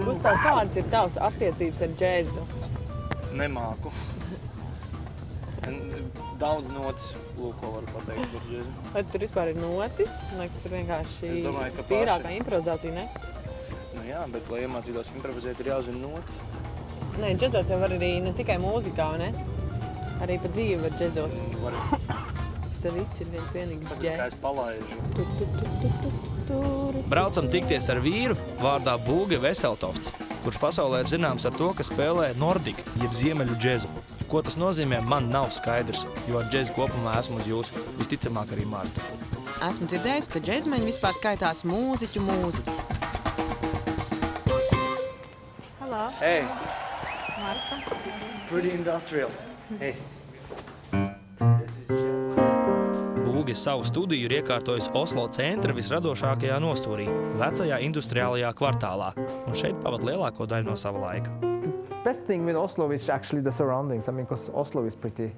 Gustav, kādas ir tavas attiecības ar džēzu? Nemāku. Daudz notis, lūk, ko varu pateikt par džēzu. Vai tur vispār ir notis? Liekas, tur vienkārši Es domāju, ka tīrākā improvizācija, ne? Nu jā, bet, lai iemācītos improvizēt, ir jāzina notis. Nē, džezot jau var arī ne tikai mūzikā, ne? Arī pa dzīvi var džezot. Var. Tad viss ir viens vienīgs Kā džēzs. es palaižu. Braucam tikties ar vīru vārdā Bugge Wesseltofts, kurš pasaulē ir zināms ar to, ka spēlē Nordic, jeb ziemeļu džezu. Ko tas nozīmē, man nav skaidrs, jo ar džezu kopumā esmu uz jūsu, visticamāk arī Marta. Esmu dzirdējusi, ka džezmeņi vispār skaitās mūziķu mūziķi. Hello, Hey, Marta. pretty industrial. Hey. Bugge savu studiju ir iekārtojis Oslo centra visradošākajā nostūrī, vecajā industriālajā kvartālā, un šeit pavad lielāko daļu no sava laika. Best thing with Oslo is actually the surroundings. I mean, because Oslo is pretty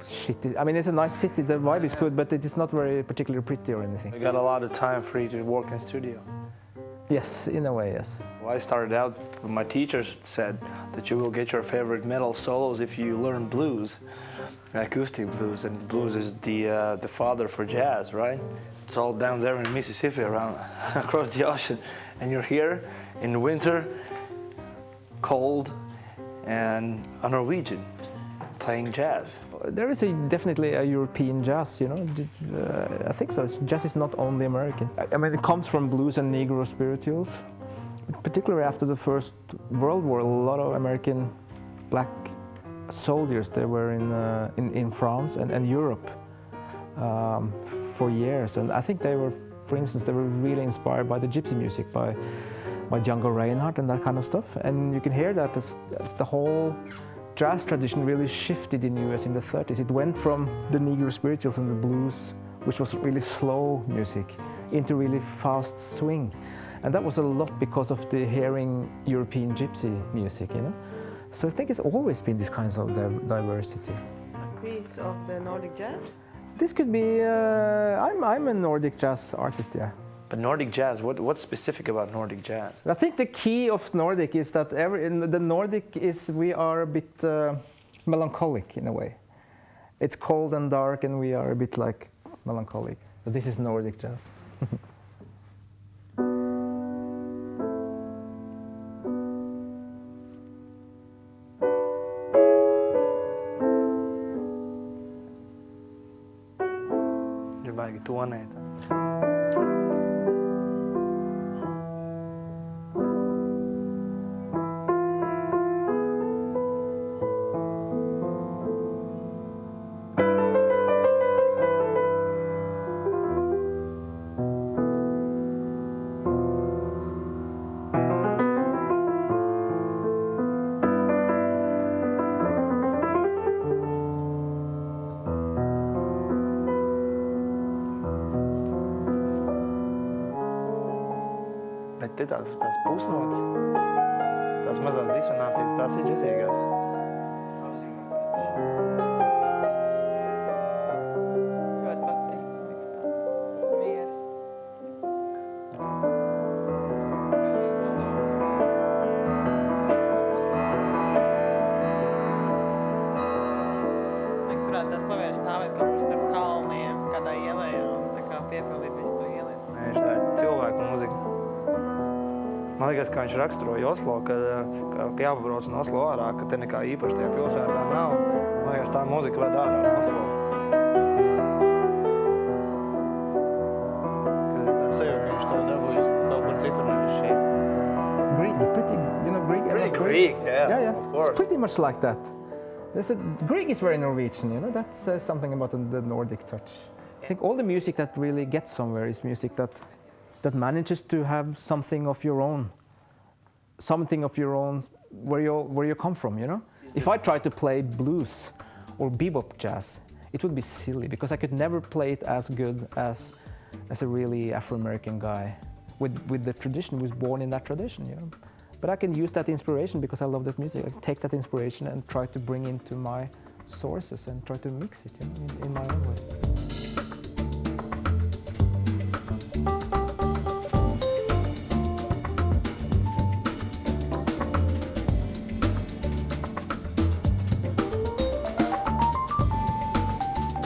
shitty. I mean, it's a nice city, the vibe is good, but it is not very particularly pretty or anything. I got a lot of time for you to work in studio. Yes, in a way, yes. Well, I started out, my teachers said that you will get your favorite metal solos if you learn blues, acoustic blues, and blues is the father for jazz, right? It's all down there in Mississippi, around across the ocean, and you're here in winter, cold, and a Norwegian playing jazz. There is definitely a European jazz, you know. I think so. Jazz is not only American. I mean, it comes from blues and Negro spirituals. Particularly after the First World War, a lot of American black soldiers, they were in France and Europe for years. And I think they were, for instance, they were really inspired by the gypsy music, by Django Reinhardt and that kind of stuff. And you can hear that as the whole jazz tradition really shifted in the US in the 30s. It went from the Negro spirituals and the blues, which was really slow music, into really fast swing. And that was a lot because of the hearing European gypsy music, you know. So I think it's always been this kind of diversity. A piece of the Nordic jazz? This could be, I'm a Nordic jazz artist, yeah. But Nordic jazz, what's specific about Nordic jazz? I think the key of Nordic is that the Nordic is, we are a bit melancholic in a way. It's cold and dark and we are a bit like melancholic. But this is Nordic jazz. Ir baigi tonēt. Bet te tās pusnotis, tās mazās disonācijas, tās ir džesīgās. Ļoti patīk, liekas tāds mieres. Liekas, varētu tās klavieres stāvēt kaut kur starp kalniem, kādā ielējā un tā kā piepildīt visu to ielēju. Nē, tā ir cilvēku mūzika. Man liekas, kā viņš raksturoja Oslo, ka jāpabrauc no Oslo ārā, ka te nekā īpaši tajā pilsētā nav. Man liekas, tā mūzika ved ārā no Oslo. Kad sajūta, ka viņš to dabūjis kaut kur citur, nevis šeit. Greek, pretty, you know, Greek. Pretty Greek, yeah, of course. It's pretty much like that. Greek is very Norwegian, you know. That says something about the Nordic touch. I think all the music that really gets somewhere is music that manages to have something of your own, where you come from, you know. If I tried to play blues or bebop jazz, it would be silly because I could never play it as good as a really Afro-American guy with the tradition, who was born in that tradition, you know. But I can use that inspiration because I love that music. I take that inspiration and try to bring into my sources and try to mix it, you know, in my own way.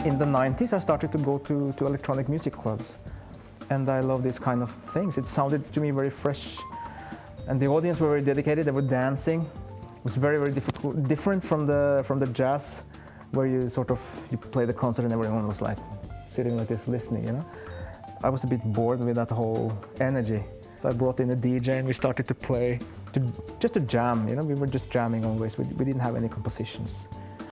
in the 90s, I started to go to electronic music clubs. And I love these kind of things. It sounded to me very fresh. And the audience were very dedicated, they were dancing. It was very, very different from the jazz, where you play the concert and everyone was like sitting like this listening, you know. I was a bit bored with that whole energy. So I brought in a DJ and we started to play, just to jam, you know. We were just jamming always, we didn't have any compositions.